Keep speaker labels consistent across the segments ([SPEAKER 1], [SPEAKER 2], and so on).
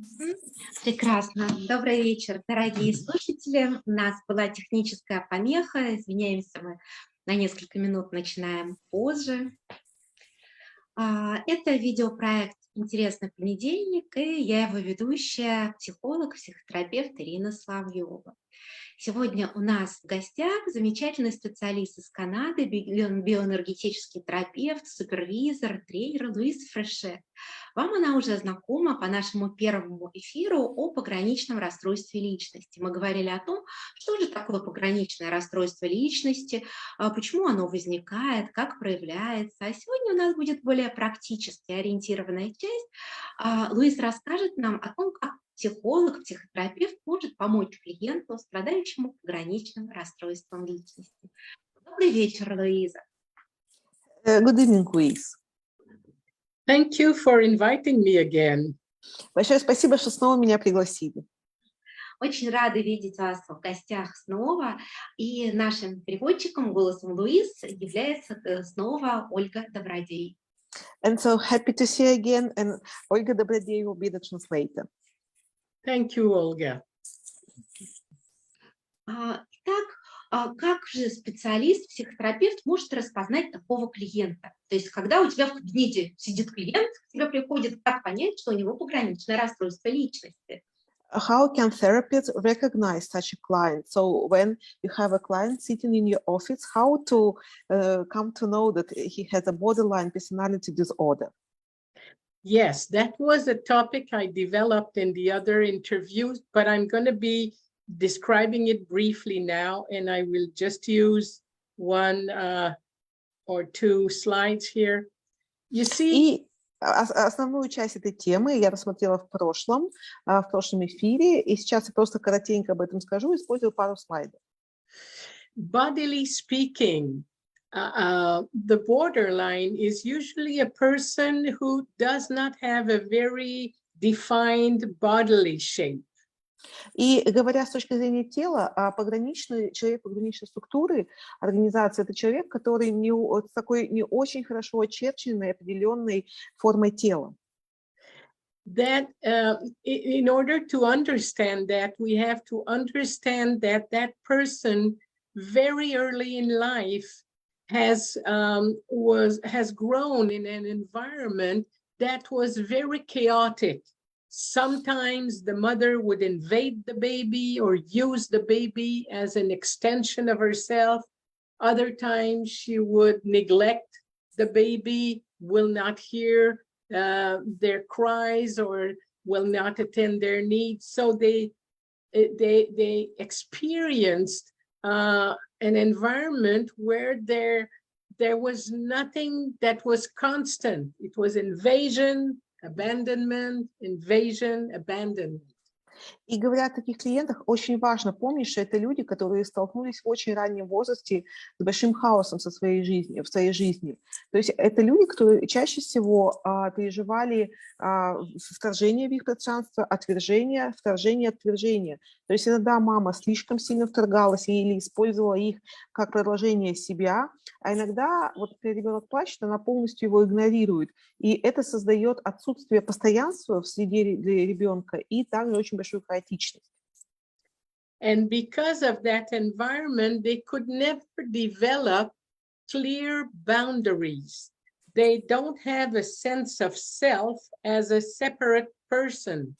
[SPEAKER 1] Мгм. Прекрасно. Добрый вечер, дорогие слушатели. У нас была техническая помеха. Извиняемся, мы на несколько минут начинаем позже. Это видеопроект «Интересный, понедельник», и я его ведущая, психолог, психотерапевт Ирина Соловьева. Сегодня у нас в гостях замечательный специалист из Канады, биоэнергетический терапевт, супервизор, тренер Луиз Фрешетт. Вам она уже знакома по нашему первому эфиру о пограничном расстройстве личности. Мы говорили о том, что же такое пограничное расстройство личности, почему оно возникает, как проявляется. А сегодня у нас будет более практически ориентированная часть. Луиз расскажет нам о том, как психолог, психотерапевт может помочь клиенту, страдающему пограничным расстройством личности. Добрый вечер, Луиза.
[SPEAKER 2] Good evening, Louise.
[SPEAKER 3] Thank you for inviting me again.
[SPEAKER 2] Большое спасибо, что снова меня пригласили.
[SPEAKER 1] Очень рады видеть вас в гостях снова. И нашим переводчиком, голосом Луиз, является снова Ольга Добродей.
[SPEAKER 2] And so happy to see you again, and Ольга Добродей will be the translator.
[SPEAKER 3] Thank you, Olga.
[SPEAKER 1] Итак, как же специалист, психотерапевт может распознать такого клиента? То есть, когда у тебя в кабинете сидит клиент, к тебе приходит, как понять, что у него пограничное расстройство личности?
[SPEAKER 2] How can therapists recognize such a client? So when you have a client sitting in your office, how to come to know that he has a borderline personality disorder?
[SPEAKER 3] Yes, that was a topic I developed in the other interviews, but I'm going to be describing it briefly now, and I will just use one or two slides here. You see...
[SPEAKER 2] И основную часть этой темы я рассмотрела в прошлом эфире, и сейчас я просто коротенько об этом скажу, использую пару слайдов.
[SPEAKER 3] Bodily speaking, the borderline is usually a person who does not have a very defined bodily shape.
[SPEAKER 2] И говоря с точки зрения тела, человек пограничной структуры, организация – это человек, который с такой не очень хорошо очерченной, определенной формой тела.
[SPEAKER 3] That in order to understand that, we have to understand that that person very early in life has grown in an environment that was very chaotic. Sometimes the mother would invade the baby or use the baby as an extension of herself. Other times she would neglect the baby, will not hear their cries or will not attend their needs. So they experienced an environment where there was nothing that was constant. It was invasion, abandonment, invasion, abandonment.
[SPEAKER 2] И говоря о таких клиентах, очень важно помнить, что это люди, которые столкнулись в очень раннем возрасте с большим хаосом в своей жизни. То есть это люди, которые чаще всего переживали вторжение в их пространство, отвержение, вторжение, отвержение. То есть иногда мама слишком сильно вторгалась или использовала их как продолжение себя, а иногда, вот когда ребенок плачет, она полностью его игнорирует. И это создает отсутствие постоянства в среде ребенка и также очень большую хаотичность.
[SPEAKER 3] And because of that environment, they could never develop clear boundaries. They don't have a sense of self as a separate person.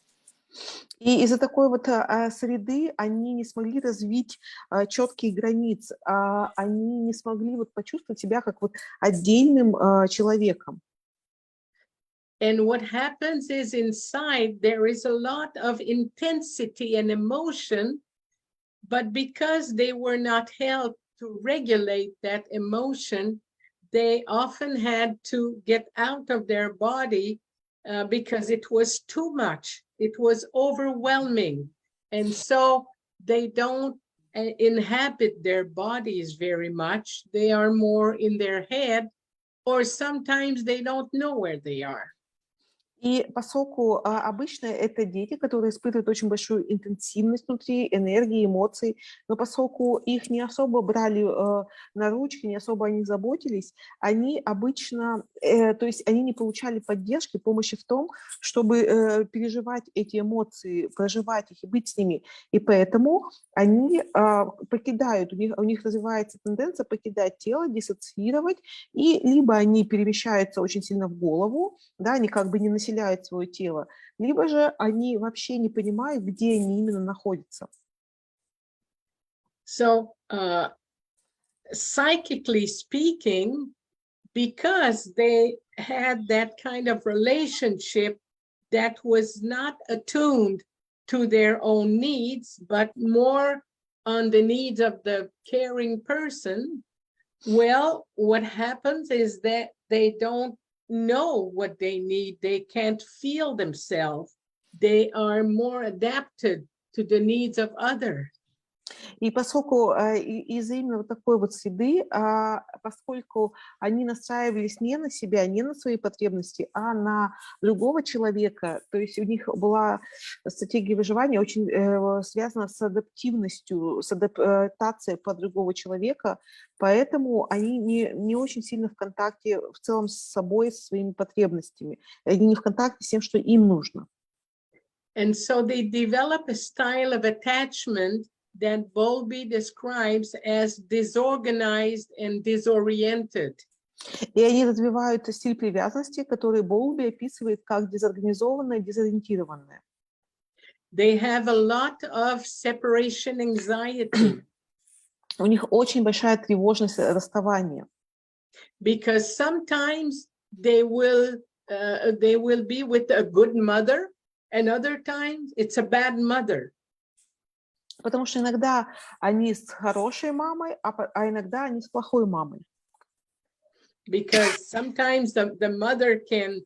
[SPEAKER 2] И из-за такой вот среды они не смогли развить четкие границы, они не смогли вот почувствовать себя как вот отдельным человеком.
[SPEAKER 3] And what happens is inside there is a lot of intensity and emotion, but because they were not helped to regulate that emotion, they often had to get out of their body because it was too much. It was overwhelming. And so they don't inhabit their bodies very much. They are more in their head, or sometimes they don't know where they are.
[SPEAKER 2] И поскольку обычно это дети, которые испытывают очень большую интенсивность внутри, энергии, эмоций, но поскольку их не особо брали на ручки, не особо о них заботились, они обычно, то есть они не получали поддержки, помощи в том, чтобы переживать эти эмоции, проживать их и быть с ними. И поэтому они покидают, у них развивается тенденция покидать тело, диссоциировать, и либо они перемещаются очень сильно в голову, да, они как бы не населяют свое тело, либо же они вообще не понимают, где они именно находятся.
[SPEAKER 3] So, psychically speaking, because they had that kind of relationship that was not attuned to their own needs, but more on the needs of the caring person, well, what happens is that they don't know what they need. They can't feel themselves. They are more adapted to the needs of others.
[SPEAKER 2] И поскольку из-за именно вот такой вот среды, поскольку они настраивались не на себя, не на свои потребности, а на другого человека, то есть у них была стратегия выживания очень связана с адаптивностью, с адаптацией под другого человека, поэтому они не очень сильно в контакте в целом с собой, со своими потребностями. Они не в контакте с тем, что им нужно.
[SPEAKER 3] And so they develop a style of attachment that Bowlby describes as disorganized and disoriented.
[SPEAKER 2] И они развивают стиль привязанности, который Боулби описывает как дезорганизованное, дезориентированное.
[SPEAKER 3] They have a lot of separation anxiety.
[SPEAKER 2] У них очень большая тревожность расставания.
[SPEAKER 3] Because sometimes they will be with a good mother, and other times it's a bad mother.
[SPEAKER 2] Потому что иногда они с хорошей мамой, а иногда они с плохой мамой.
[SPEAKER 3] Because sometimes the mother can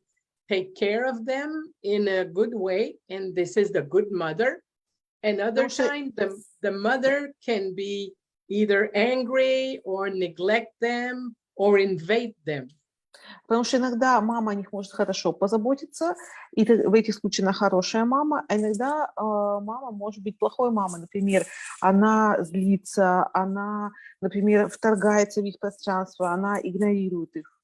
[SPEAKER 3] take care of them in a good way, and this is the good mother. And other times the mother can be either angry or neglect them or invade them.
[SPEAKER 2] Потому что иногда мама о них может хорошо позаботиться, и в этих случаях она хорошая мама, а иногда мама может быть плохой мамой. Например, она злится, она, например, вторгается в их пространство, она игнорирует их.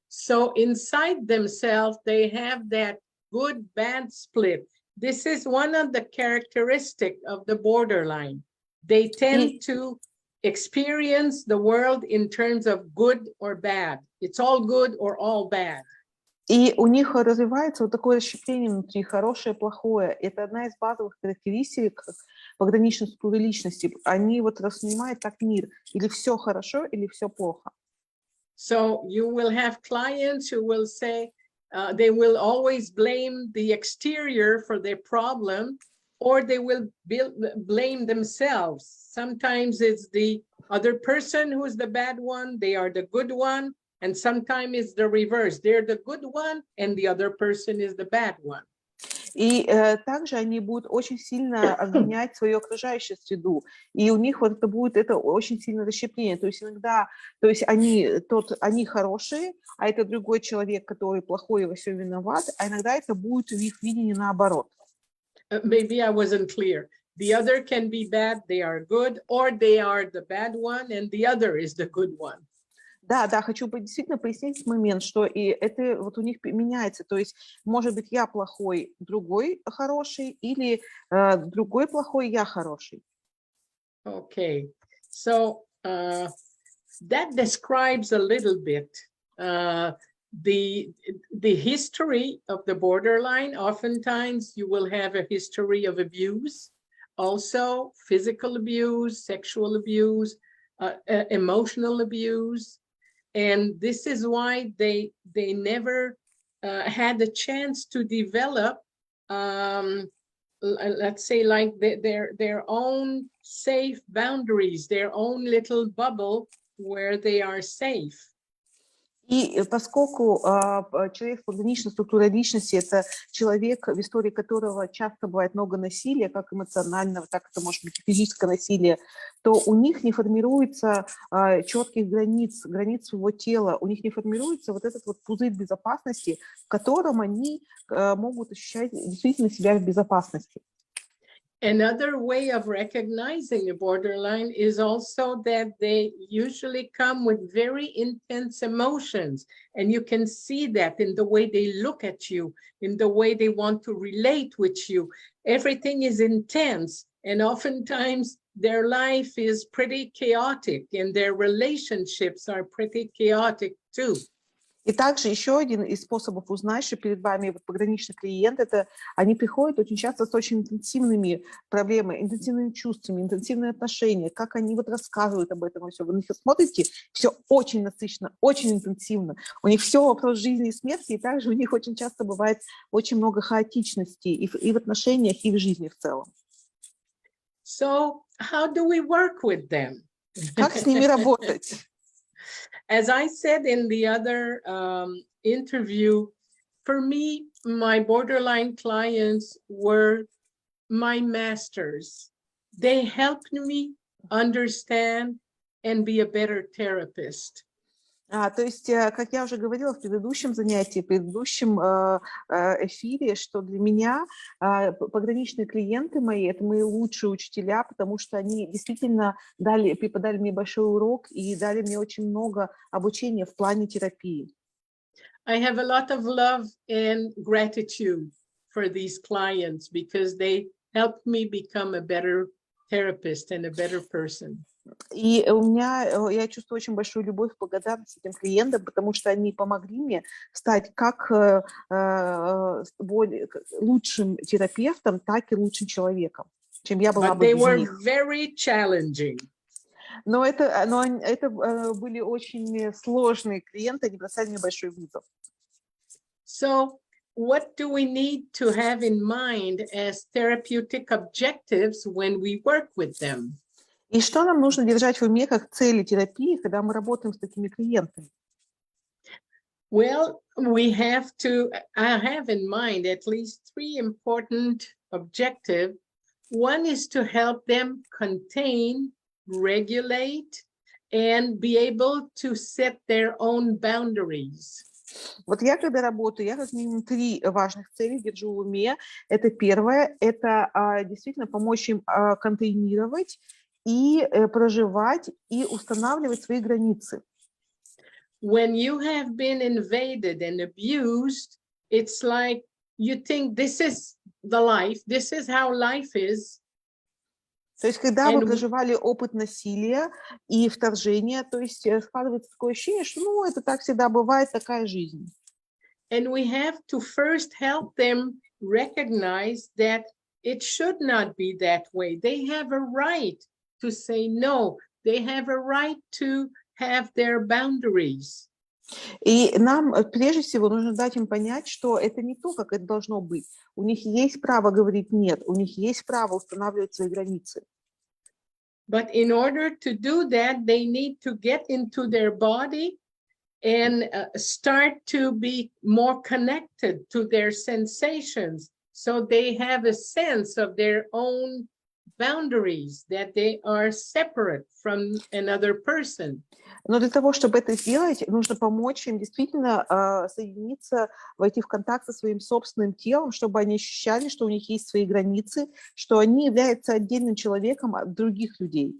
[SPEAKER 3] So inside themselves, they have that good-bad split. This is one of the characteristics of the borderline. They tend to experience the world in terms of good or bad. It's all good or all bad.
[SPEAKER 2] И у них развивается вот такое расщепление внутри, хорошее, плохое. Это одна из базовых характеристик пограничной структуры личности. Они вот воспринимают как мир. Или все хорошо, или все плохо.
[SPEAKER 3] So you will have clients who will say, they will always blame the exterior for their problem, or they will blame themselves. Sometimes it's the other person who's the bad one, they are the good one, and sometimes it's the reverse. They're the good one, and the other person is the bad one.
[SPEAKER 2] И также они будут очень сильно обвинять свою окружающую среду. И у них вот это будет очень сильное расщепление. То есть иногда, они хорошие, а это другой человек, который плохой и во всем виноват, а иногда это будет в их видении наоборот.
[SPEAKER 3] Maybe I wasn't clear. The other can be bad, they are good, or they are the bad one, and the other is the good one.
[SPEAKER 2] Да, хочу действительно пояснить момент, что и это вот у них меняется. То есть, может быть, я плохой, другой хороший, или другой плохой, я хороший.
[SPEAKER 3] Okay, so that describes a little bit the history of the borderline. Oftentimes, you will have a history of abuse, also physical abuse, sexual abuse, emotional abuse. And this is why they never had a chance to develop, let's say, like their own safe boundaries, their own little bubble where they are safe.
[SPEAKER 2] И поскольку человек с пограничной структурой личности – это человек, в истории которого часто бывает много насилия, как эмоционального, так это может быть и физическое насилие, то у них не формируется четких границ своего тела, у них не формируется вот этот вот пузырь безопасности, в котором они могут ощущать действительно себя в безопасности.
[SPEAKER 3] Another way of recognizing a borderline is also that they usually come with very intense emotions. And you can see that in the way they look at you, in the way they want to relate with you. Everything is intense. And oftentimes their life is pretty chaotic and their relationships are pretty chaotic too.
[SPEAKER 2] И также еще один из способов узнать, что перед вами пограничный клиент, это они приходят очень часто с очень интенсивными проблемами, интенсивными чувствами, интенсивные отношения, как они вот рассказывают об этом все. Вы на них смотрите, все очень насыщенно, очень интенсивно. У них все вопрос жизни и смерти, и также у них очень часто бывает очень много хаотичности и в отношениях, и в жизни в целом.
[SPEAKER 3] So how do we work with them?
[SPEAKER 2] Как с ними работать?
[SPEAKER 3] As I said in the other interview, for me, my borderline clients were my masters. They helped me understand and be a better therapist.
[SPEAKER 2] То есть, как я уже говорила в предыдущем занятии, в предыдущем эфире, что для меня пограничные клиенты мои – это мои лучшие учителя, потому что они действительно преподали мне большой урок и дали мне очень много обучения в плане терапии.
[SPEAKER 3] I have a lot of love and gratitude for these clients because they helped me become a better therapist and a better person.
[SPEAKER 2] И я чувствую очень большую любовь и благодарность этим клиентам, потому что они помогли мне стать как лучшим терапевтом, так и лучшим человеком, чем я была бы без них.
[SPEAKER 3] Very challenging.
[SPEAKER 2] Но это были очень сложные клиенты, они бросали мне большой вызов.
[SPEAKER 3] So, what do we need to have in mind as therapeutic objectives when we work with them?
[SPEAKER 2] И что нам нужно держать в уме как цели терапии, когда мы работаем с такими клиентами?
[SPEAKER 3] Well, I have in mind at least 3 important objectives. One is to help them contain, regulate, and be able to set their own boundaries.
[SPEAKER 2] Вот я, когда работаю, я как минимум 3 важных цели держу в уме. Это первое, это действительно помочь им контейнировать и проживать, и устанавливать свои границы.
[SPEAKER 3] When you have been invaded and abused, it's like you think this is the life, this is how life is.
[SPEAKER 2] То есть, когда вы проживали опыт насилия и вторжения, то есть складывается такое ощущение, что это так всегда бывает, такая жизнь.
[SPEAKER 3] And we have to first help them recognize that it should not be that way. They have a right to say no. They have a right to have their boundaries.
[SPEAKER 2] И нам прежде всего нужно дать им понять, что это не то, как это должно быть. У них есть право говорить нет, у них есть право устанавливать свои границы.
[SPEAKER 3] But in order to do that, they need to get into their body and start to be more connected to their sensations. So they have a sense of their own boundaries, that they are separate from another person.
[SPEAKER 2] Но для того, чтобы это сделать, нужно помочь им действительно соединиться, войти в контакт со своим собственным телом, чтобы они ощущали, что у них есть свои границы, что они являются отдельным человеком от других людей.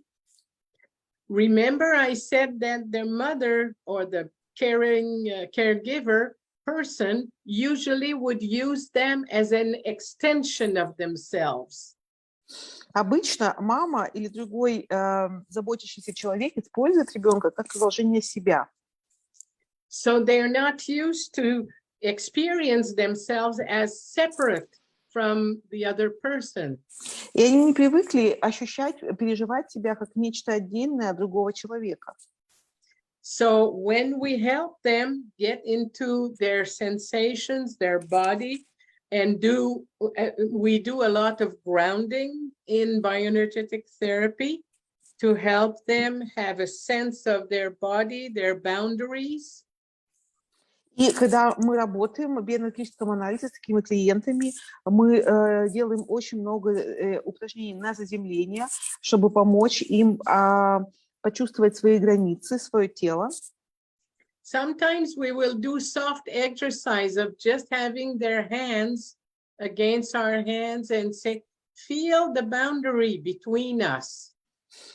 [SPEAKER 3] Remember, I said that their mother or the caregiver person usually would use them as an extension of themselves.
[SPEAKER 2] Обычно мама или другой заботящийся человек использует ребенка как продолжение себя.
[SPEAKER 3] So they're not used to experience themselves as separate from the other person.
[SPEAKER 2] И они не привыкли ощущать, переживать себя как нечто отдельное от другого человека.
[SPEAKER 3] So when we help them get into their sensations, their body, and we do a lot of grounding in bioenergetic therapy to help them have a sense of their body, their boundaries.
[SPEAKER 2] И когда мы работаем в биоэнергетическом анализе с такими клиентами, мы делаем очень много упражнений на заземление, чтобы помочь им почувствовать свои границы, свое тело.
[SPEAKER 3] Sometimes we will do soft exercise of just having their hands against our hands and say, feel the boundary between us.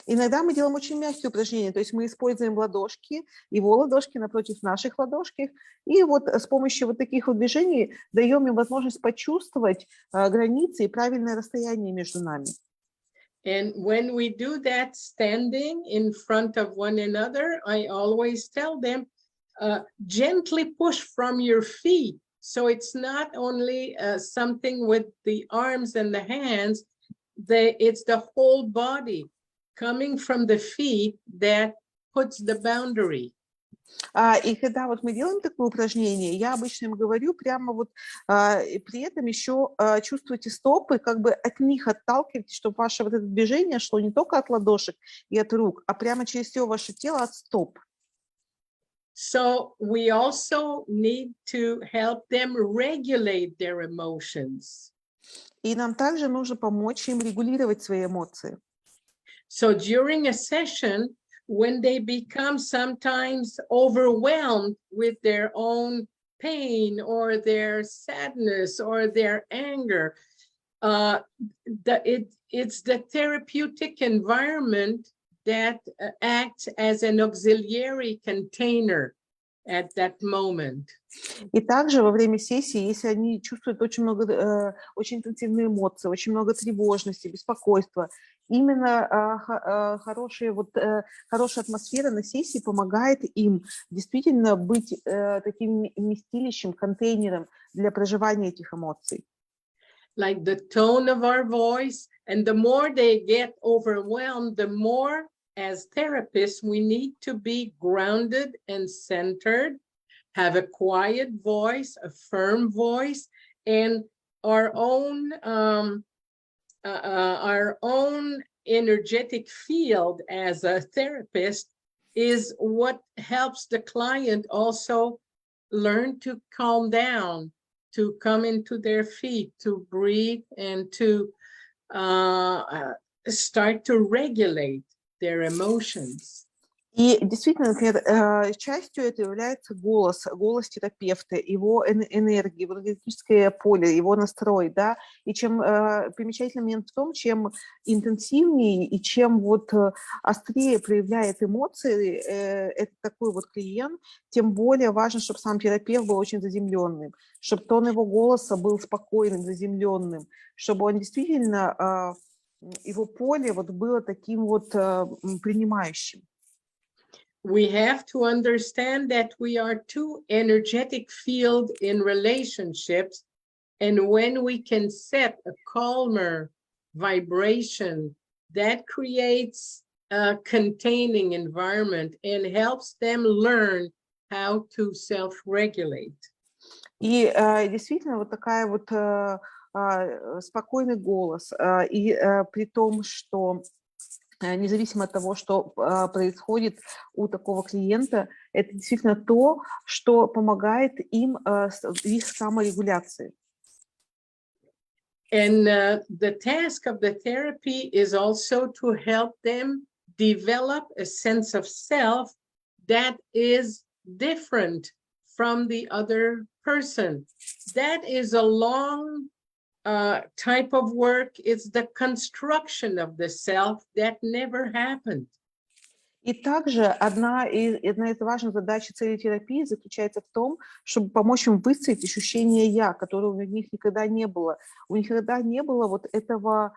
[SPEAKER 2] Иногда мы делаем очень мягкие упражнения, то есть мы используем ладошки, его ладошки напротив наших ладошек, и вот с помощью вот таких вот движений даем им возможность почувствовать границы и правильное расстояние между нами.
[SPEAKER 3] And when we do that standing in front of one another, I always tell them, gently push from your feet. So it's not only something with the arms and the hands, it's the whole body coming from the feet that puts the boundary.
[SPEAKER 2] И когда вот мы делаем такое упражнение, я обычно им говорю прямо вот при этом еще чувствуйте стопы, как бы от них отталкивайтесь, чтобы ваше вот это движение шло не только от ладошек и от рук, а прямо через все ваше тело от стоп.
[SPEAKER 3] So we also need to help them regulate their emotions.
[SPEAKER 2] И нам также нужно помочь им регулировать свои эмоции.
[SPEAKER 3] So during a session, when they become sometimes overwhelmed with their own pain or their sadness or their anger, it's the therapeutic environment that acts as an auxiliary container at that moment.
[SPEAKER 2] И также во время сессии, если они чувствуют очень много, очень интенсивные эмоции, очень много тревожности, беспокойства, именно хорошая атмосфера на сессии помогает им действительно быть таким вместилищем, контейнером для проживания этих эмоций.
[SPEAKER 3] Like the tone of our voice, and the more they get overwhelmed, the more as therapists we need to be grounded and centered, have a quiet voice, a firm voice, and our own energetic field as a therapist is what helps the client also learn to calm down, to come into their feet, to breathe, and to start to regulate their emotions.
[SPEAKER 2] И действительно, например, частью это является голос терапевта, его энергия, его энергетическое поле, его настрой, да, и чем примечательный момент в том, чем интенсивнее и чем вот острее проявляет эмоции этот такой вот клиент, тем более важно, чтобы сам терапевт был очень заземленным, чтобы тон его голоса был спокойным, заземленным, чтобы он действительно, его поле вот было таким вот принимающим.
[SPEAKER 3] We have to understand that we are two energetic fields in relationships, and when we can set a calmer vibration, that creates a containing environment and helps them learn how to self-regulate.
[SPEAKER 2] И действительно вот такая вот спокойный голос, и при том, что независимо от того, что происходит у такого клиента, это действительно то, что помогает им в их саморегуляции.
[SPEAKER 3] And the task of the therapy is also to help them develop a sense of self that is different from the other person. That is a long type of work. It's the construction of the self that never happened.
[SPEAKER 2] И также одна из важных задач и целей терапии заключается в том, чтобы помочь им выстроить ощущение «я», которое у них никогда не было. У них никогда не было вот этого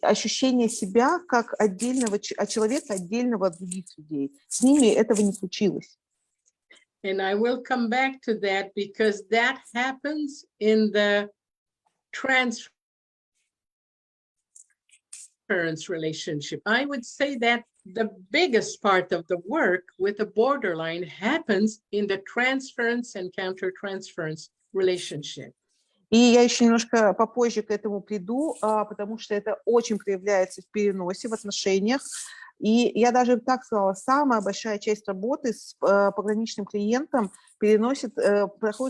[SPEAKER 2] ощущения себя как отдельного человека, отдельного от других людей. С ними этого не случилось.
[SPEAKER 3] And I will come back to that because that happens in the transference relationship. I would say that the biggest part of the work with a borderline happens in the transference and countertransference relationship.
[SPEAKER 2] И я еще немножко попозже к этому приду, потому что это очень проявляется в переносе, в отношениях. И я даже так сказала, самая большая часть работы с пограничным клиентом проходит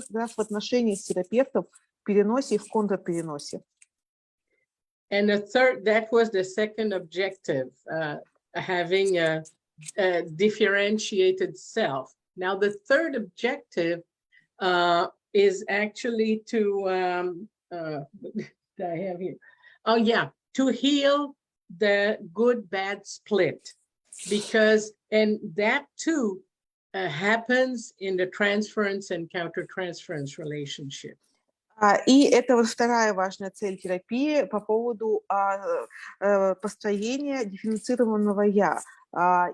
[SPEAKER 2] как раз в отношениях с терапевтом, в переносе и в контрпереносе.
[SPEAKER 3] And that was the second objective, having a differentiated self. Now, the third objective is actually to, I have here? Oh, yeah, to heal the good-bad split. Because, and that too happens in the transference and countertransference relationship.
[SPEAKER 2] И это вот вторая важная цель терапии по поводу построения дифференцированного «я».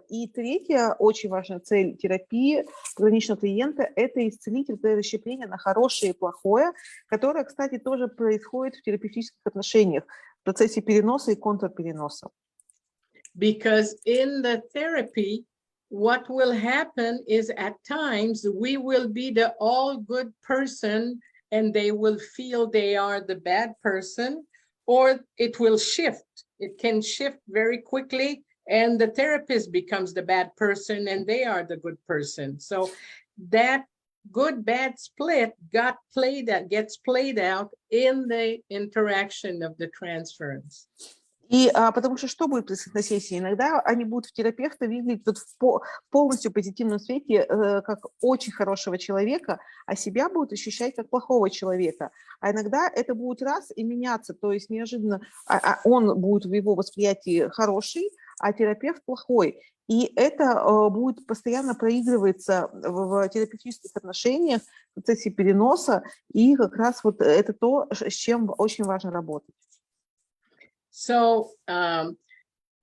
[SPEAKER 2] И третья очень важная цель терапии пограничного клиента – это исцелить это расщепление на хорошее и плохое, которое, кстати, тоже происходит в терапевтических отношениях в процессе переноса и контрпереноса.
[SPEAKER 3] Because in the therapy, what will happen is at times we will be the all good person and they will feel they are the bad person, or it will shift. It can shift very quickly, and the therapist becomes the bad person and they are the good person. So that good-bad split gets played out in the interaction of the transference.
[SPEAKER 2] И потому что будет происходить на сессии? Иногда они будут в терапевта видеть вот в полностью позитивном свете как очень хорошего человека, а себя будут ощущать как плохого человека. А иногда это будет раз и меняться, то есть неожиданно он будет в его восприятии хороший, а терапевт плохой. И это будет постоянно проигрываться в терапевтических отношениях, в процессе переноса, и как раз вот это то, с чем очень важно работать.
[SPEAKER 3] So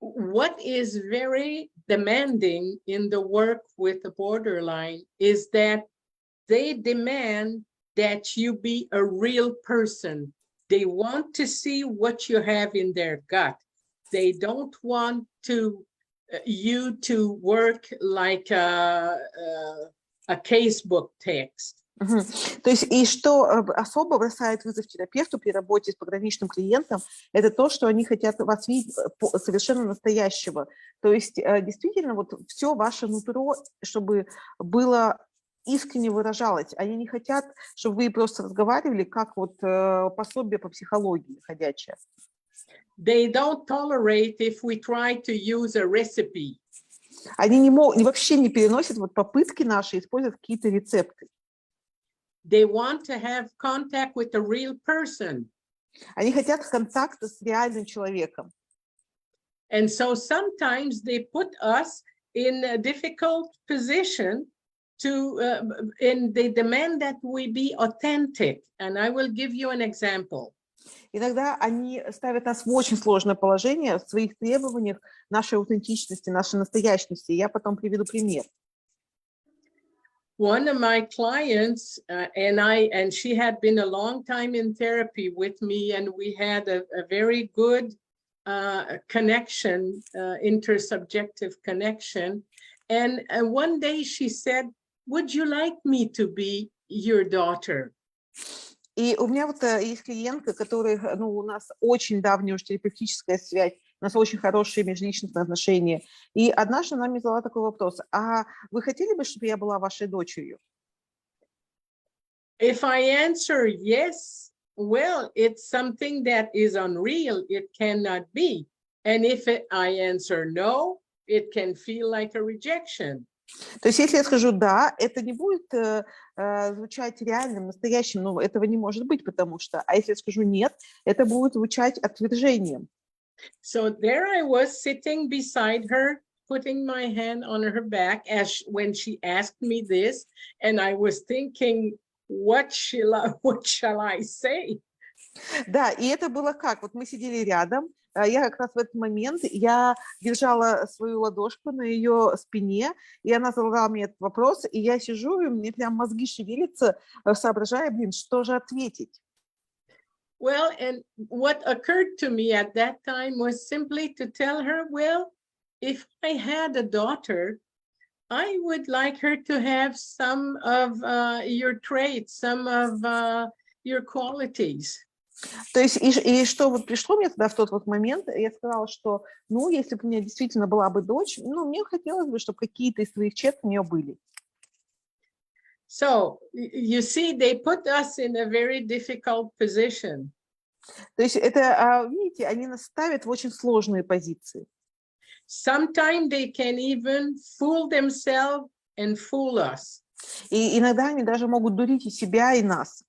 [SPEAKER 3] what is very demanding in the work with the borderline is that they demand that you be a real person. They want to see what you have in their gut. They don't want you to work like a casebook text.
[SPEAKER 2] То есть, и что особо бросает вызов терапевту при работе с пограничным клиентом, это то, что они хотят вас видеть совершенно настоящего. То есть, действительно, вот все ваше нутро, чтобы было искренне выражалось. Они не хотят, чтобы вы просто разговаривали, как вот пособие по психологии ходячее.
[SPEAKER 3] They don't tolerate if we try to use a recipe.
[SPEAKER 2] Они вообще не переносят вот попытки наши использовать какие-то рецепты.
[SPEAKER 3] They want to have contact with a real person.
[SPEAKER 2] Они хотят контакта с реальным человеком.
[SPEAKER 3] And so sometimes they put us in a difficult position and they demand that we be authentic. And I will give you an example.
[SPEAKER 2] Иногда они ставят нас в очень сложное положение в своих требованиях нашей аутентичности, нашей настоящности. Я потом приведу пример.
[SPEAKER 3] One of my clients, and she had been a long time in therapy with me, and we had a very good connection, intersubjective connection. And one day she said, "Would you like me to be your daughter?"
[SPEAKER 2] И у меня вот есть клиентка, которая, у нас очень давняя уже терапевтическая связь, у нас очень хорошие межличностные отношения. И однажды она мне задала такой вопрос: а вы хотели бы, чтобы я была вашей дочерью?
[SPEAKER 3] If I answer yes, well, it's something that is unreal. It cannot be. And if I answer no, it can feel like a rejection.
[SPEAKER 2] То есть если я скажу «да», это не будет звучать реальным, настоящим, но этого не может быть, потому что, а если я скажу «нет», это будет звучать отвержением.
[SPEAKER 3] So there I was sitting beside her, putting my hand on her back when she asked me this, and I was thinking, what shall I say?
[SPEAKER 2] Да, и это было как? Вот мы сидели рядом, я как раз в этот момент, я держала свою ладошку на ее спине, и она задала мне этот вопрос, и я сижу, и мне прям мозги шевелятся, соображая, что же ответить.
[SPEAKER 3] Well, and what occurred to me at that time was simply to tell her, well, if I had a daughter, I would like her to have some of your traits, some of your qualities.
[SPEAKER 2] То есть, и что вот пришло мне тогда в тот вот момент, я сказала, что, ну, если бы у меня действительно была бы дочь, ну, мне хотелось бы, чтобы какие-то из своих черт у нее были.
[SPEAKER 3] So you see, they put us in a very difficult position.
[SPEAKER 2] То есть это, видите, они нас ставят в очень сложные позиции.
[SPEAKER 3] Sometimes they can even fool themselves and fool us.
[SPEAKER 2] И иногда они даже могут дурить и себя, и нас.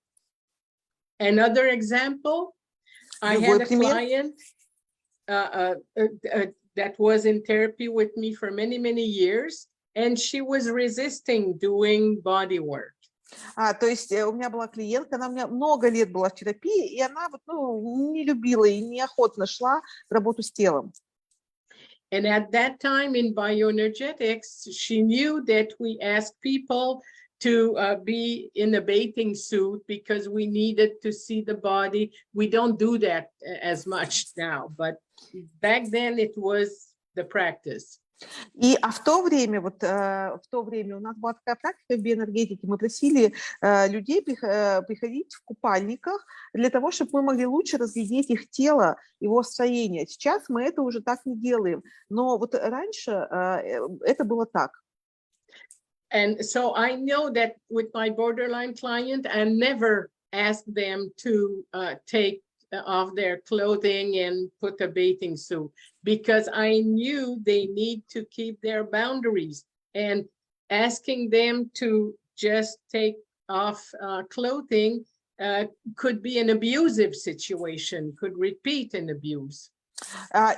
[SPEAKER 3] Another example, I had a client that was in therapy with me for many, many years, and she was resisting doing body work.
[SPEAKER 2] То есть у меня была клиентка, она у меня много лет была в терапии, и она вот, ну, не любила и неохотно шла в работу с телом.
[SPEAKER 3] And at that time in bioenergetics, she knew that we asked people to be in a bathing suit because we needed to see the body. We don't do that as much now, but back then it was the practice.
[SPEAKER 2] И в то время, в то время у нас была такая практика в биоэнергетике, мы просили людей приходить в купальниках для того, чтобы мы могли лучше разглядеть их тело, его строение. Сейчас мы это уже так не делаем, но вот раньше это было так.
[SPEAKER 3] And so I know that with my borderline client, I never ask them to take off their clothing and put a bathing suit, because I knew they need to keep their boundaries, and asking them to just take off clothing could be an abusive situation, could repeat an abuse.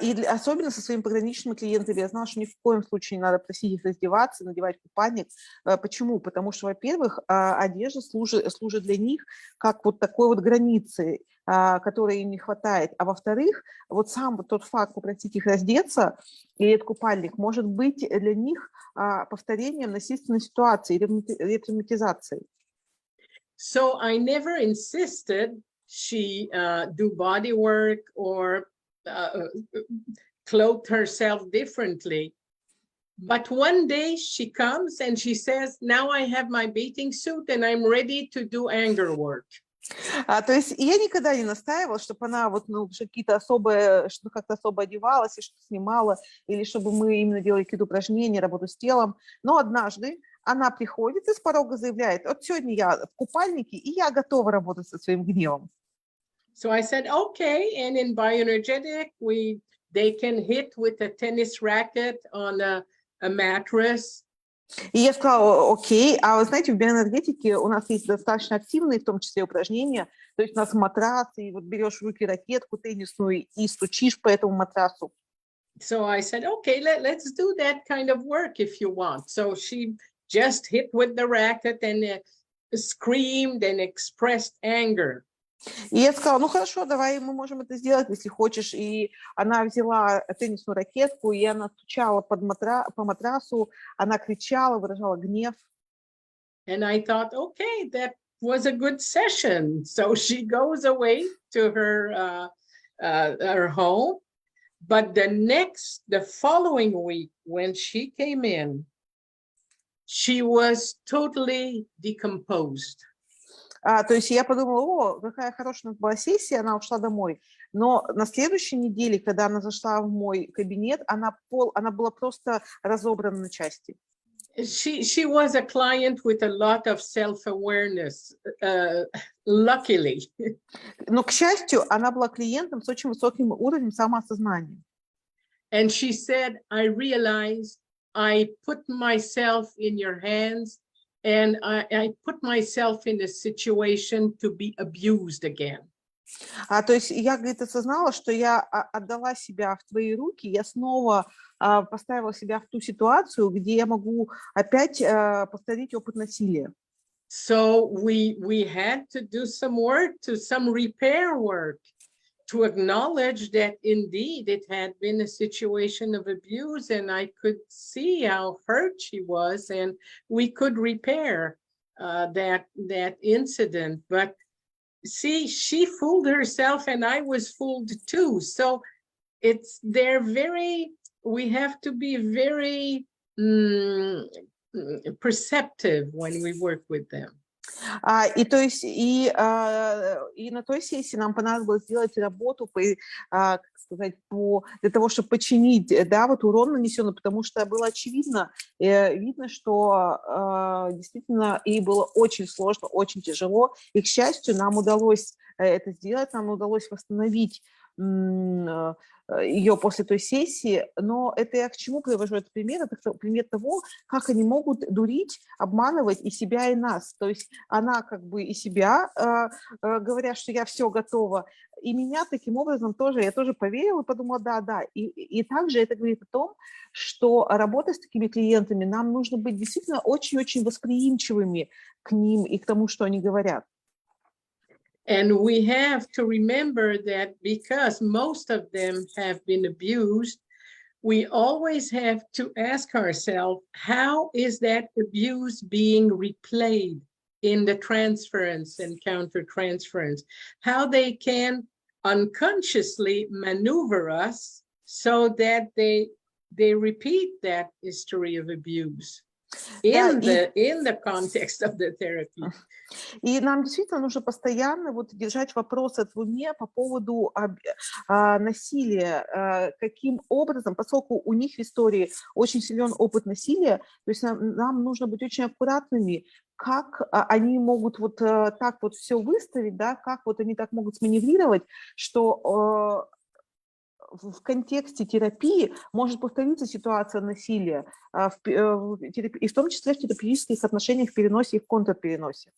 [SPEAKER 2] И особенно со своими пограничными клиентами я знала, что ни в коем случае не надо просить их раздеваться, надевать купальник. Почему? Потому что, во-первых, одежда служит для них как вот такой вот границей, которой им не хватает. А во-вторых, вот сам вот тот факт попросить их раздеться, и этот купальник может быть для них повторением насильственной ситуации, ретравматизацией.
[SPEAKER 3] So I never insisted she do body work or clothe herself differently. But one day she comes and she says, now I have my bathing suit and I'm ready to do anger work.
[SPEAKER 2] То есть я никогда не настаивала, чтобы она вот, ну, какие-то особые, что как-то особо одевалась и что снимала, или чтобы мы именно делали какие-то упражнения, работу с телом. Но однажды она приходит и с порога заявляет, вот сегодня я в купальнике, и я готова работать со своим гневом.
[SPEAKER 3] So I said, okay. And in bioenergetic, they can hit with a tennis racket on a mattress.
[SPEAKER 2] И я сказала, окей, а вы знаете, в биоэнергетике у нас есть достаточно активные, в том числе, упражнения. То есть у нас матрас, и вот берешь в руки ракетку теннисную и стучишь по этому матрасу.
[SPEAKER 3] So I said, okay, let's do that kind of work if you want. So she just hit with the racket and screamed and expressed anger.
[SPEAKER 2] И я сказала, ну хорошо, давай мы можем это сделать, если хочешь. И она взяла теннисную ракетку, и она стучала по матрасу, она кричала, выражала гнев.
[SPEAKER 3] And I thought, okay, that was a good session. So she goes away to her home. But the following week, when she came in, she was totally decomposed.
[SPEAKER 2] То есть я подумала, о, какая хорошая у нас была сессия, она ушла домой. Но на следующей неделе, когда она зашла в мой кабинет, она была просто разобрана на части.
[SPEAKER 3] She was a client with a lot of self-awareness, luckily.
[SPEAKER 2] Но, к счастью, она была клиентом с очень высоким уровнем самоосознания.
[SPEAKER 3] And she said, I realized I put myself in your hands, and I put myself in a situation to be abused again.
[SPEAKER 2] То есть я, говорит, осознала, что я отдала себя в твои руки, я снова поставила себя в ту ситуацию, где я могу опять повторить опыт насилия.
[SPEAKER 3] So we had to do some work, some repair work, to acknowledge that indeed it had been a situation of abuse, and I could see how hurt she was, and we could repair that incident. But see, she fooled herself, and I was fooled too. So we have to be very perceptive when we work with them.
[SPEAKER 2] И то есть и на той сессии нам понадобилось сделать работу как сказать, для того, чтобы починить, да, вот урон нанесенный, потому что было очевидно, видно, что действительно ей было очень сложно, очень тяжело, и, к счастью, нам удалось это сделать, нам удалось восстановить ее после той сессии, но это я к чему привожу этот пример? Это пример того, как они могут дурить, обманывать и себя, и нас. То есть она как бы и себя, говоря, что я все готова, и меня таким образом тоже, я тоже поверила и подумала, да. И также это говорит о том, что работая с такими клиентами, нам нужно быть действительно очень-очень восприимчивыми к ним и к тому, что они говорят.
[SPEAKER 3] And we have to remember that because most of them have been abused, we always have to ask ourselves, how is that abuse being replayed in the transference and countertransference? How they can unconsciously maneuver us so that they repeat that history of abuse in the context of the therapy.
[SPEAKER 2] И нам действительно нужно постоянно вот держать вопрос в уме по поводу насилия, каким образом, поскольку у них в истории очень силен опыт насилия, то есть нам нужно быть очень аккуратными, как они могут вот так вот все выставить, да, как вот они так могут сманеврировать, что в контексте терапии может повториться ситуация насилия, и в том числе в терапевтических отношениях, в переносе и в контрпереносе.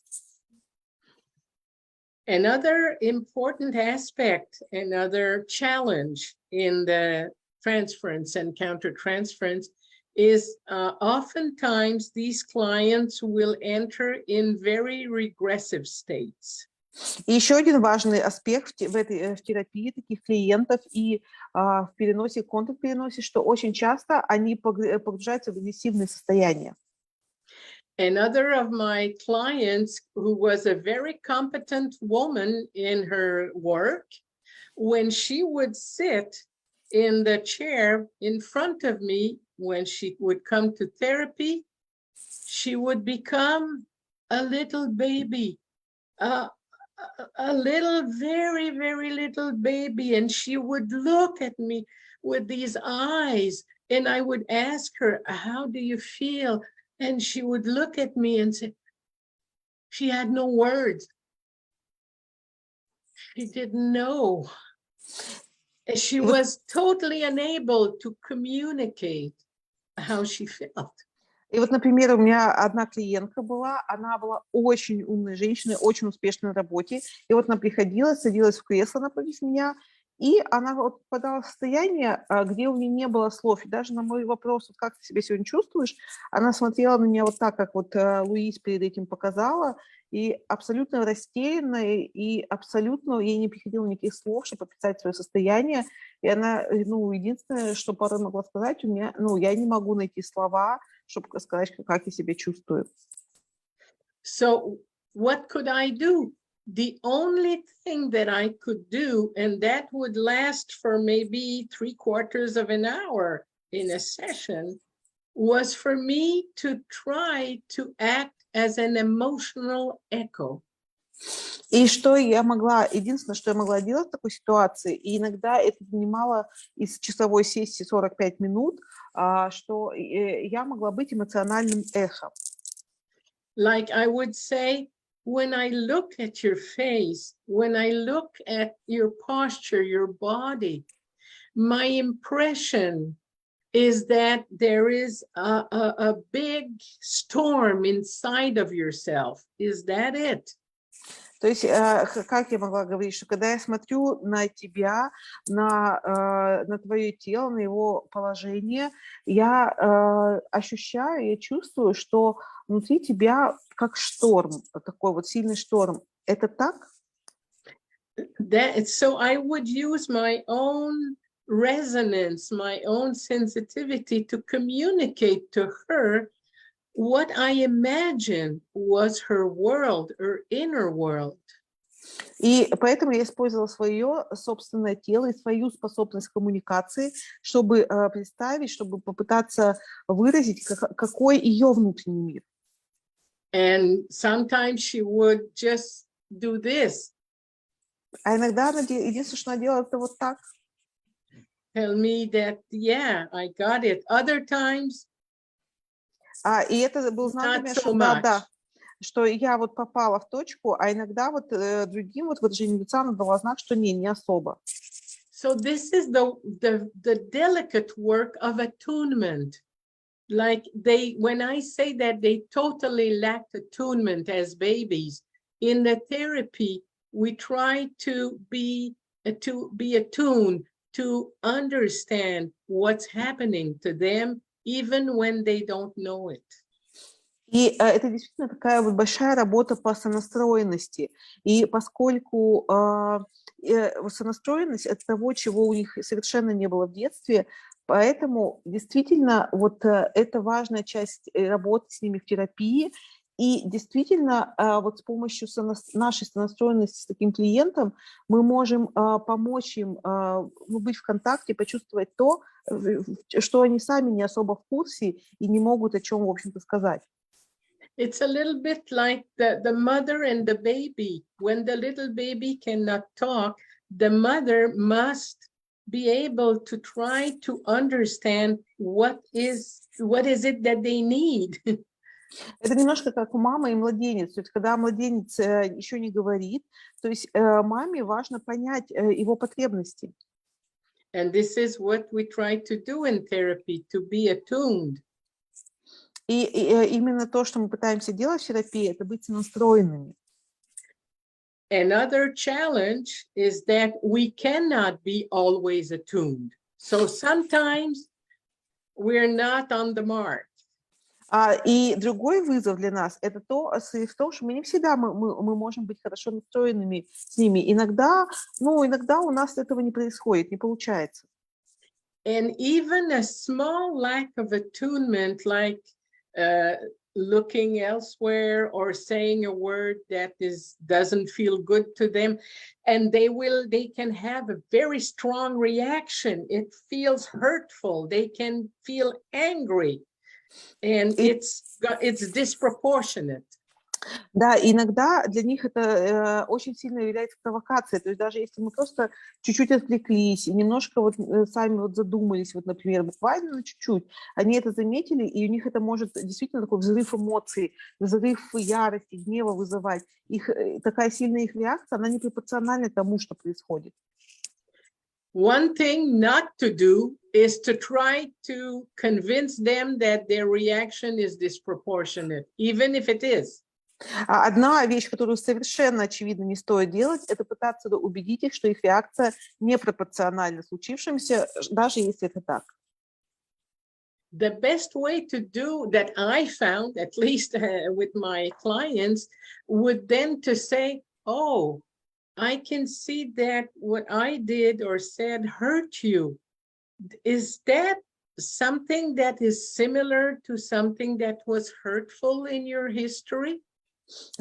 [SPEAKER 3] Another important aspect, another challenge in the transference and countertransference is oftentimes these clients will enter in very regressive states.
[SPEAKER 2] И еще один важный аспект в терапии таких клиентов и в переносе и контрпереносе, что очень часто они погружаются в агрессивные состояния.
[SPEAKER 3] Another of my clients, who was a very competent woman in her work, when she would sit in the chair in front of me, when she would come to therapy, she would become a little baby, a little, very, very little baby. And she would look at me with these eyes, and I would ask her, how do you feel? And she would look at me and say, she had no words. She didn't know. She was totally unable to communicate how she felt.
[SPEAKER 2] И вот, например, у меня одна клиентка была, она была очень умной женщиной, очень успешной на работе, и вот она приходила, садилась в кресло напротив меня, и она вот попадала в состояние, где у нее не было слов. И даже на мой вопрос, вот как ты себя сегодня чувствуешь, она смотрела на меня вот так, как вот Луиз перед этим показала, и абсолютно растерянная, и абсолютно ей не приходило никаких слов, чтобы описать свое состояние. И она, единственное, что порой могла сказать, я не могу найти слова, чтобы сказать, как я себя чувствую.
[SPEAKER 3] So what could I do? The only thing that I could do, and that would last for maybe 3/4 of an hour in a session, was for me to try to act as an emotional echo.
[SPEAKER 2] И единственное, что я могла делать в такой ситуации, и иногда это занимало из часовой сессии 45 минут, что я могла быть эмоциональным эхом.
[SPEAKER 3] Like I would say, when I look at your face, when I look at your posture, your body, my impression is that there is a big storm inside of yourself. Is that it?
[SPEAKER 2] То есть, как я могла говорить, что когда я смотрю на тебя, на твое тело, на его положение, я ощущаю, я чувствую, что внутри тебя как шторм, такой вот сильный шторм. Это так?
[SPEAKER 3] So I would use my own resonance, my own sensitivity to communicate to her what I imagined was her world, her inner world.
[SPEAKER 2] И поэтому я использовала свое собственное тело и свою способность коммуникации, чтобы представить, чтобы попытаться выразить, какой ее внутренний мир.
[SPEAKER 3] And sometimes she would just do this.
[SPEAKER 2] А иногда она единственное, что она делала, это вот так.
[SPEAKER 3] Tell me that, yeah, I got it. Other times,
[SPEAKER 2] И это был знак для
[SPEAKER 3] not
[SPEAKER 2] меня,
[SPEAKER 3] so
[SPEAKER 2] что
[SPEAKER 3] much.
[SPEAKER 2] да, что я вот попала в точку, а иногда вот другим вот выражением лица она дала знак, что не особо.
[SPEAKER 3] So this is the delicate work of attunement. Like when I say that they totally lacked attunement as babies, in the therapy, we try to be attuned, to understand what's happening to them, even when they don't know it.
[SPEAKER 2] И это действительно такая вот большая работа по сонастроенности. И поскольку сонастроенность – это того, чего у них совершенно не было в детстве, поэтому действительно вот это важная часть работы с ними в терапии. И действительно вот с помощью нашей сонастроенности с таким клиентом мы можем помочь им быть в контакте, почувствовать то, что они сами не особо в курсе и не могут о чем, в общем-то, сказать.
[SPEAKER 3] It's a little bit like the mother and the baby. When the little baby cannot talk, the mother must be able to try to understand what is it that they need.
[SPEAKER 2] Это немножко как у мамы и младенец. То есть когда младенец еще не говорит, то есть маме важно понять его потребности.
[SPEAKER 3] And this is what we try to do in therapy, to be attuned.
[SPEAKER 2] И именно то, что мы пытаемся делать в терапии, это быть настроенными.
[SPEAKER 3] Another challenge is that we cannot be always attuned. So sometimes we're not on the mark.
[SPEAKER 2] И другой вызов для нас – это в том, что мы не всегда мы можем быть хорошо настроенными с ними. Иногда у нас этого не происходит, не получается.
[SPEAKER 3] And even a small lack of attunement, like looking elsewhere or saying a word that doesn't feel good to them, and they can have a very strong reaction. It feels hurtful. They can feel angry, and it's disproportionate.
[SPEAKER 2] Да, иногда для них это очень сильно является провокацией. То есть даже если мы просто чуть-чуть отвлеклись и немножко вот сами вот задумались, вот, например, буквально чуть-чуть, они это заметили, и у них это может действительно такой взрыв эмоций, взрыв ярости, гнева вызывать. Такая сильная их реакция, она не пропорциональна тому, что происходит.
[SPEAKER 3] One thing not to do is to try to convince them that their reaction is disproportionate, even if it is.
[SPEAKER 2] Одна вещь, которую совершенно очевидно не стоит делать, это пытаться убедить их, что их реакция непропорциональна случившемуся, даже если это так.
[SPEAKER 3] The best way to do that I found, at least with my clients, would then to say, oh, I can see that what I did or said hurt you. Is that something that is similar to something that was hurtful in your history?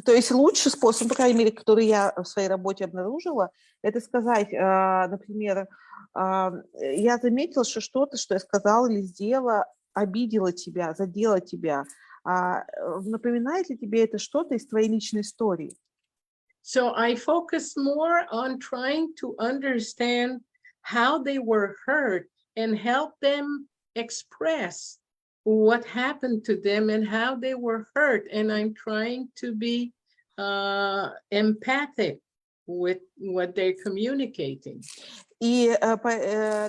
[SPEAKER 2] То есть лучший способ, по крайней мере, который я в своей работе обнаружила, это сказать, например, я заметила, что что-то, что я сказала или сделала, обидело тебя, задело тебя. Напоминает ли тебе это что-то из твоей личной истории?
[SPEAKER 3] So I focus more on trying to understand how they were hurt and help them express what happened to them and how they were hurt. And I'm trying to be empathic with what they're communicating.
[SPEAKER 2] И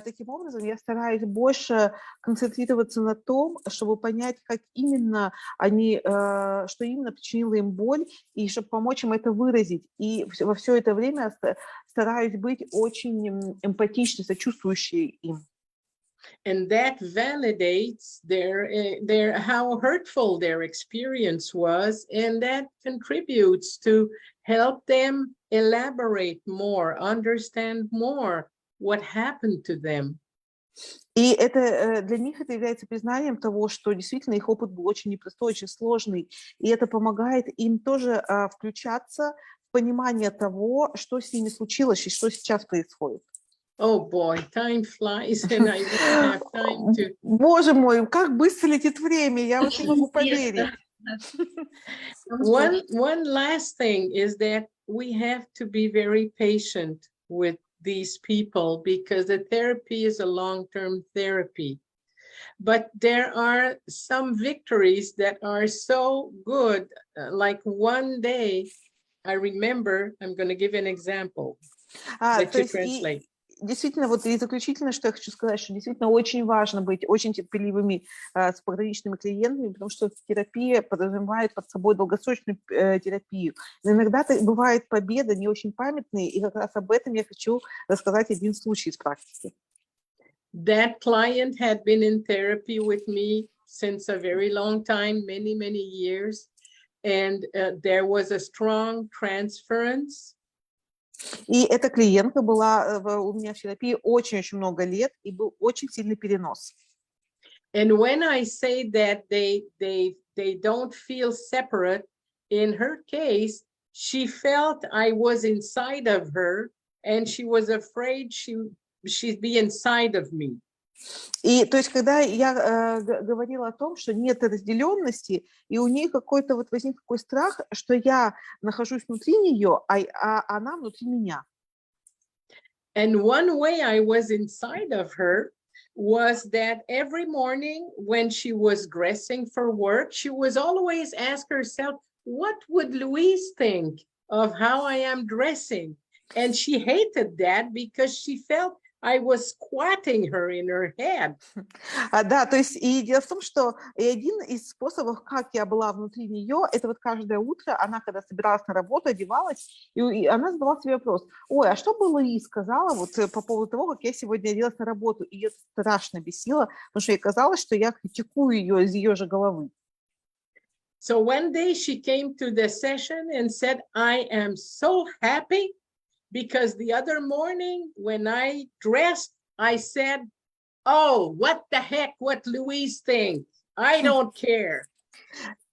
[SPEAKER 2] таким образом я стараюсь больше концентрироваться на том, чтобы понять, как именно что именно причинило им боль, и чтобы помочь им это выразить. И во все это время стараюсь быть очень эмпатичной, сочувствующей им.
[SPEAKER 3] And that validates their how hurtful their experience was, and that contributes to help them elaborate more, understand more what happened to them.
[SPEAKER 2] И это для них это является признанием того, что действительно их опыт был очень непростой, очень сложный, и это помогает им тоже включаться в понимание того, что с ними случилось и что сейчас происходит.
[SPEAKER 3] Oh boy, time flies, and I don't have time to.
[SPEAKER 2] Боже мой, как быстро летит время, я вот не могу поверить.
[SPEAKER 3] One last thing is that we have to be very patient with these people because the therapy is a long-term therapy. But there are some victories that are so good. Like one day, I remember, I'm going to give an example that you translate.
[SPEAKER 2] Действительно, вот и заключительно, что я хочу сказать, что действительно очень важно быть очень терпеливыми с пограничными клиентами, потому что терапия подразумевает под собой долгосрочную терапию. Но иногда бывает победа не очень памятные, и как раз об этом я хочу рассказать один случай из практики.
[SPEAKER 3] That client had been in therapy with me since a very long time, many, many years, and there was a strong transference.
[SPEAKER 2] И эта клиентка была у меня в терапии очень-очень много лет, и был очень сильный перенос.
[SPEAKER 3] And when I say that they don't feel separate, in her case, she felt I was inside of her, and she was afraid she'd be inside of me.
[SPEAKER 2] И то есть, когда я говорила о том, что нет разделенности, и у нее какой-то вот возник такой страх, что я нахожусь внутри нее, а она внутри меня.
[SPEAKER 3] And one way I was inside of her was that every morning when she was dressing for work, she was always ask herself, what would Louise think of how I am dressing? And she hated that because she felt I was squatting her in her head.
[SPEAKER 2] Да, то есть и дело в том, что один из способов, как я была внутри нее, это вот каждое утро она, когда собиралась на работу, одевалась, и она задавала себе вопрос: ой, а что бы Луиз сказала вот по поводу того, как я сегодня оделась на работу? И ее страшно бесило, потому что ей казалось, что я критикую ее из ее же головы.
[SPEAKER 3] So one day she came to the session and said, I am so happy because the other morning when I dressed, I said, oh, what the heck, what Louise thinks? I don't care.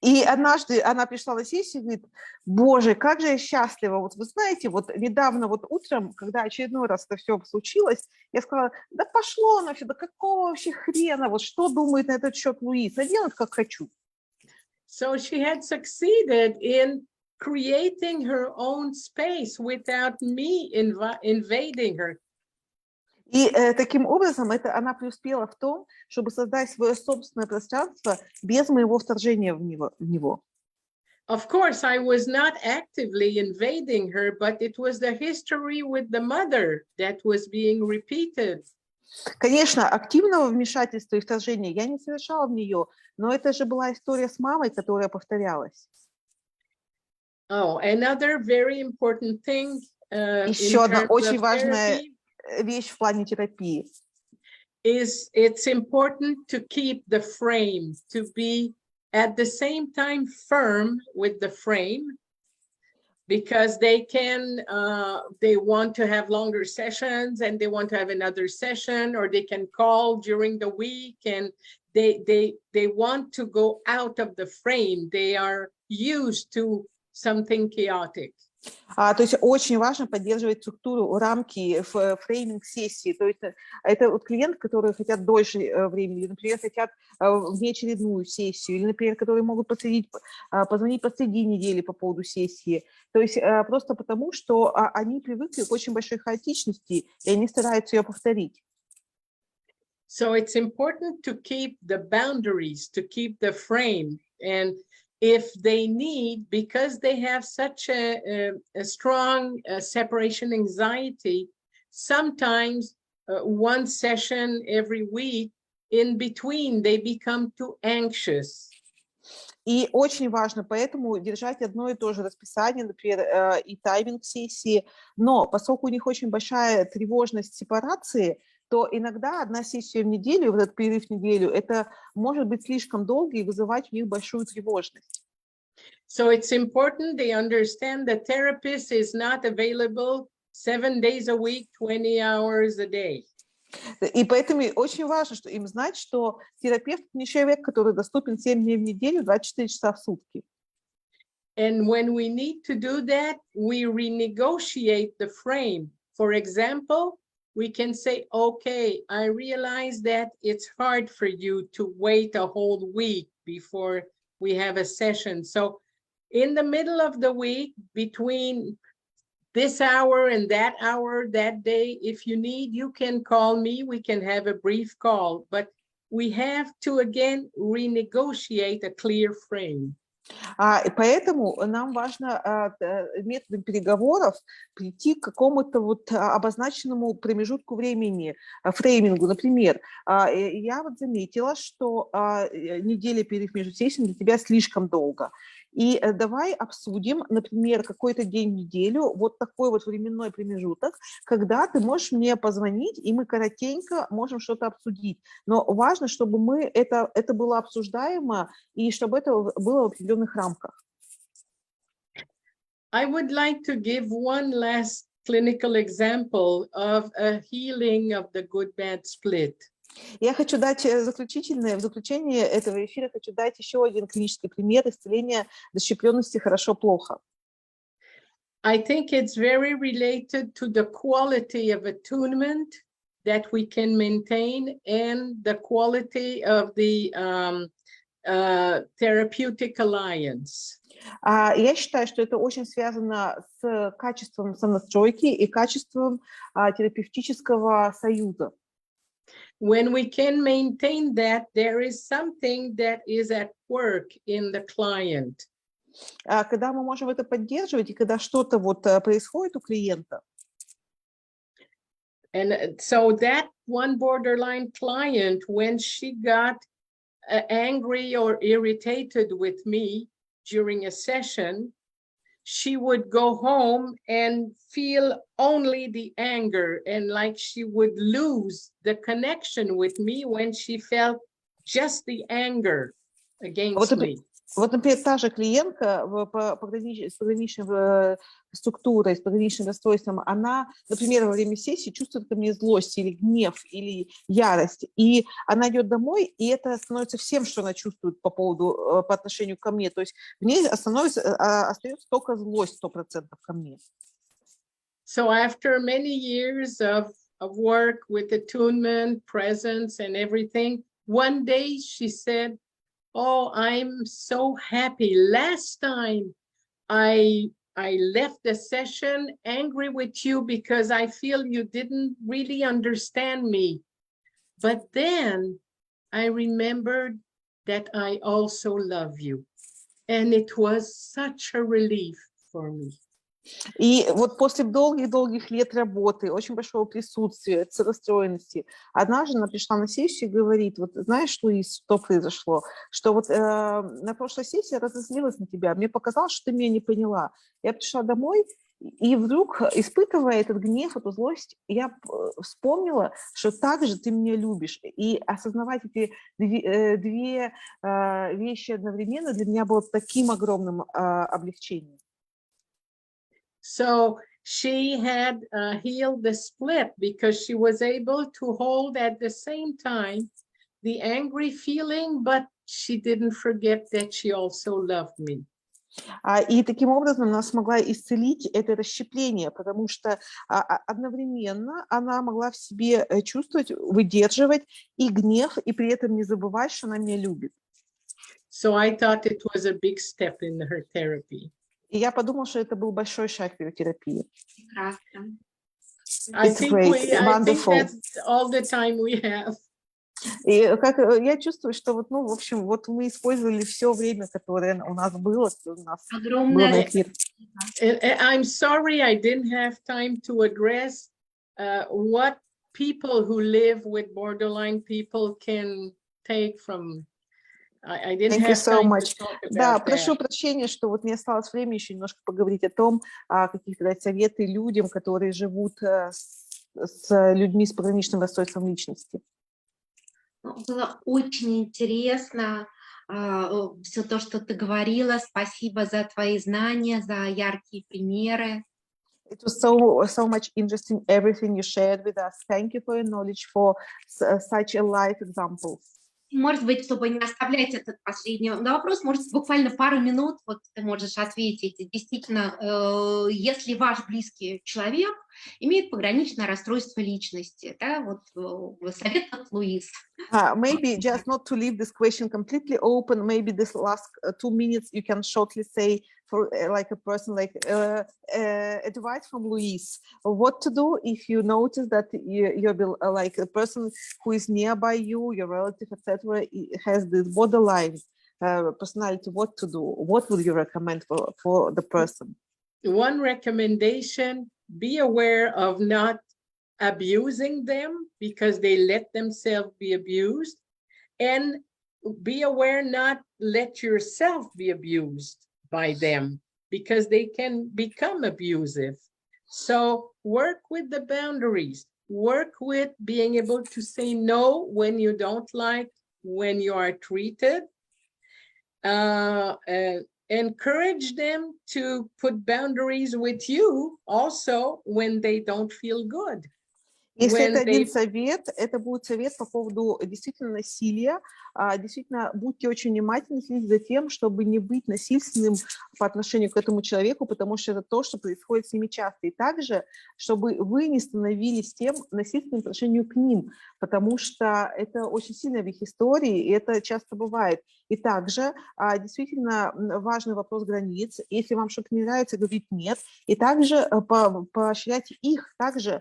[SPEAKER 2] И однажды она пришла на сессию и говорит: боже, как же я счастлива. Вот вы знаете, вот недавно вот утром, когда очередной раз это все случилось, я сказала: да пошло оно все, да какого вообще хрена, вот что думает на этот счет Луиз, а делать как хочу.
[SPEAKER 3] So she had succeeded in creating her own space without me invading her.
[SPEAKER 2] И таким образом она преуспела в том, чтобы создать свое собственное пространство без моего вторжения в него.
[SPEAKER 3] Of course, I was not actively invading her, but it was the history with the mother that was being repeated.
[SPEAKER 2] Конечно, активного вмешательства и вторжения я не совершала в нее, но это же была история с мамой, которая повторялась.
[SPEAKER 3] Oh, another very important thing
[SPEAKER 2] Еще одна очень важная вещь в плане терапии.
[SPEAKER 3] Is it's important to keep the frame, to be at the same time firm with the frame, because they want to have longer sessions and they want to have another session, or they can call during the week and they want to go out of the frame. They are used to something chaotic.
[SPEAKER 2] То есть очень важно поддерживать структуру, рамки, фрейминг сессии. То есть это вот клиенты, которые хотят дольше времени, или, например, хотят внеочередную сессию, или, например, которые могут позвонить посреди недели по поводу сессии. То есть просто потому, что они привыкли к очень большой хаотичности, и они стараются ее повторить.
[SPEAKER 3] So it's important to keep the boundaries, to keep the frame, and if they need, because they have such a strong separation anxiety, sometimes one session every week, in between, they become too anxious.
[SPEAKER 2] И очень важно поэтому держать одно и то же расписание, например, и тайминг сессии, но поскольку у них очень большая тревожность сепарации, то иногда одна сессия в неделю, вот этот перерыв в неделю, это может быть слишком долго и вызывать у них большую тревожность.
[SPEAKER 3] So it's important they understand the therapist is not available 7 days a week, 20 hours a day.
[SPEAKER 2] И поэтому очень важно, что им знать, что терапевт не человек, который доступен 7 дней в неделю, 24 часа в сутки.
[SPEAKER 3] And when we need to do that, we renegotiate the frame. For example, we can say, okay, I realize that it's hard for you to wait a whole week before we have a session. So in the middle of the week, between this hour and that hour, that day, if you need, you can call me, we can have a brief call, but we have to, again, renegotiate a clear frame.
[SPEAKER 2] И поэтому нам важно методом переговоров прийти к какому-то вот обозначенному промежутку времени, фреймингу. Например, я вот заметила, что неделя перерыв между сессиями для тебя слишком долго. И давай обсудим, например, какой-то день в неделю, вот такой вот временной промежуток, когда ты можешь мне позвонить, и мы коротенько можем что-то обсудить. Но важно, чтобы это было обсуждаемо, и чтобы это было в определенных рамках.
[SPEAKER 3] I would like to give one last clinical example of a healing of the good-bad split.
[SPEAKER 2] Я хочу дать в заключение этого эфира хочу дать еще один клинический пример исцеления расщепленности хорошо-плохо.
[SPEAKER 3] I think it's very related to the quality of attunement that we can maintain and the quality of the therapeutic alliance.
[SPEAKER 2] Я считаю, что это очень связано с качеством сонастройки и качеством терапевтического союза.
[SPEAKER 3] When we can maintain that, there is something that is at work in the client.
[SPEAKER 2] Когда мы можем это поддерживать, и когда что-то вот происходит у клиента.
[SPEAKER 3] And so that one borderline client, when she got angry or irritated with me during a session, she would go home and feel only the anger, and like she would lose the connection with me when she felt just the anger against me.
[SPEAKER 2] Вот, например, та же клиентка с пограничной структурой, с пограничным расстройством, она, например, во время сессии чувствует ко мне злость или гнев, или ярость, и она идет домой, и это становится всем, что она чувствует по отношению ко мне, то есть в ней остается только злость 100% ко мне.
[SPEAKER 3] So after many years of work with attunement, presence, and everything, one day she said, "Oh, I'm so happy. Last time I left the session angry with you because I feel you didn't really understand me. But then I remembered that I also love you. And it was such a relief for me."
[SPEAKER 2] И вот после долгих-долгих лет работы, очень большого присутствия, целостроенности, однажды она пришла на сессию и говорит, вот знаешь, Луиз, что произошло? Что вот на прошлой сессии я разозлилась на тебя, мне показалось, что ты меня не поняла. Я пришла домой, и вдруг, испытывая этот гнев, эту злость, я вспомнила, что так же ты меня любишь. И осознавать эти две вещи одновременно для меня было таким огромным облегчением.
[SPEAKER 3] So she had healed the split because she was able to hold at the same time the angry feeling, but she didn't forget that she also loved me.
[SPEAKER 2] И таким образом она смогла исцелить это расщепление, потому что одновременно она могла в себе чувствовать, выдерживать и гнев, и при этом не забывать, что она меня любит.
[SPEAKER 3] So I thought it was a big step in her therapy.
[SPEAKER 2] И я подумала, что это был большой шаг в ее терапии.
[SPEAKER 1] Прекрасно.
[SPEAKER 3] I think that's all the time we have.
[SPEAKER 2] И я чувствую, что вот, в общем, вот мы использовали все время, которое у нас было.
[SPEAKER 1] Огромное.
[SPEAKER 3] I'm sorry I didn't have time to address what people who live with borderline people can take from. I didn't
[SPEAKER 2] Thank you
[SPEAKER 3] have
[SPEAKER 2] so
[SPEAKER 3] time
[SPEAKER 2] much.
[SPEAKER 3] to talk about
[SPEAKER 2] Да,
[SPEAKER 3] that.
[SPEAKER 2] прошу прощения, что вот мне осталось время еще немножко поговорить о том, какие-то дать советы людям, которые живут с людьми с пограничным расстройством личности.
[SPEAKER 1] Было очень интересно все то, что ты говорила. Спасибо за твои знания, за яркие примеры.
[SPEAKER 2] It was so much interesting everything you shared with us. Thank you for your knowledge, for such a life examples.
[SPEAKER 1] Может быть, чтобы не оставлять этот последний вопрос, может, буквально пару минут вот ты можешь ответить. Действительно, если ваш близкий человек имеет пограничное расстройство личности. Да, вот совет от Луиз.
[SPEAKER 2] Maybe just not to leave this question completely open, maybe this last 2 minutes you can shortly say for like a person like advice from Louise, what to do if you notice that you're like a person who is nearby you, your relative, etc., has this borderline personality, what to do? What would you recommend for the person?
[SPEAKER 3] One recommendation, be aware of not abusing them because they let themselves be abused, and be aware not let yourself be abused by them because they can become abusive. So work with the boundaries, work with being able to say no when you don't like when you are treated. Encourage them to put boundaries with you also when they don't feel good.
[SPEAKER 2] Если это один совет, это будет совет по поводу действительно насилия. Действительно, будьте очень внимательны, следите за тем, чтобы не быть насильственным по отношению к этому человеку, потому что это то, что происходит с ними часто. И также, чтобы вы не становились тем насильственным по отношению к ним, потому что это очень сильно в их истории, и это часто бывает. И также действительно важный вопрос границ. Если вам что-то не нравится, говорить нет. И также поощрять их, также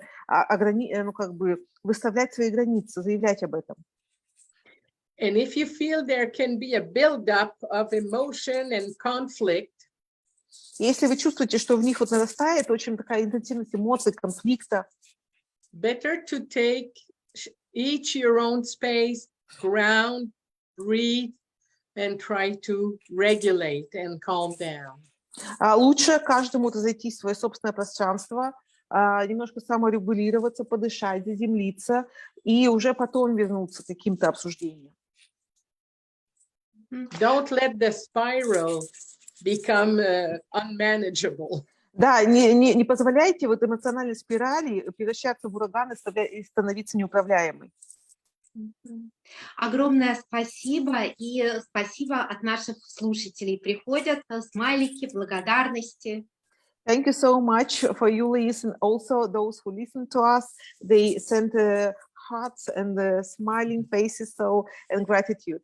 [SPEAKER 2] выставлять свои границы, заявлять об этом.
[SPEAKER 3] And if you feel there can be a build-up of emotion and conflict,
[SPEAKER 2] если вы чувствуете, что в них вот нарастает очень такая интенсивность эмоций, конфликта,
[SPEAKER 3] better to take each your own space, ground, breathe, and try to regulate and calm down.
[SPEAKER 2] Лучше каждому зайти в свое собственное пространство, немножко саморегулироваться, подышать, заземлиться и уже потом вернуться к каким-то обсуждениям.
[SPEAKER 3] Don't let the spiral become unmanageable.
[SPEAKER 2] Да, не позволяйте вот эмоциональной спирали превращаться в ураган и становиться неуправляемой.
[SPEAKER 1] Огромное спасибо, и спасибо от наших слушателей. Приходят смайлики, благодарности.
[SPEAKER 2] Thank you so much for you, Liz, and also those who listen to us. They send hearts and smiling faces, and gratitude.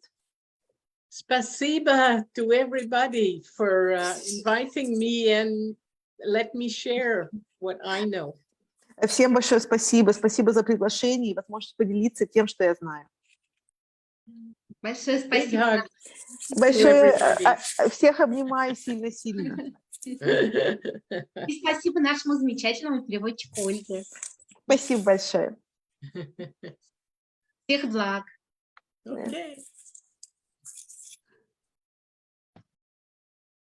[SPEAKER 3] Спасибо to everybody for inviting me and let me share what I know.
[SPEAKER 2] Всем большое спасибо. Спасибо за приглашение и возможность поделиться тем, что я знаю.
[SPEAKER 1] Большое спасибо.
[SPEAKER 2] Большое. Всех обнимаю сильно-сильно.
[SPEAKER 1] И спасибо нашему замечательному переводчику Ольге.
[SPEAKER 2] Спасибо большое.
[SPEAKER 1] Всех благ.
[SPEAKER 3] Okay.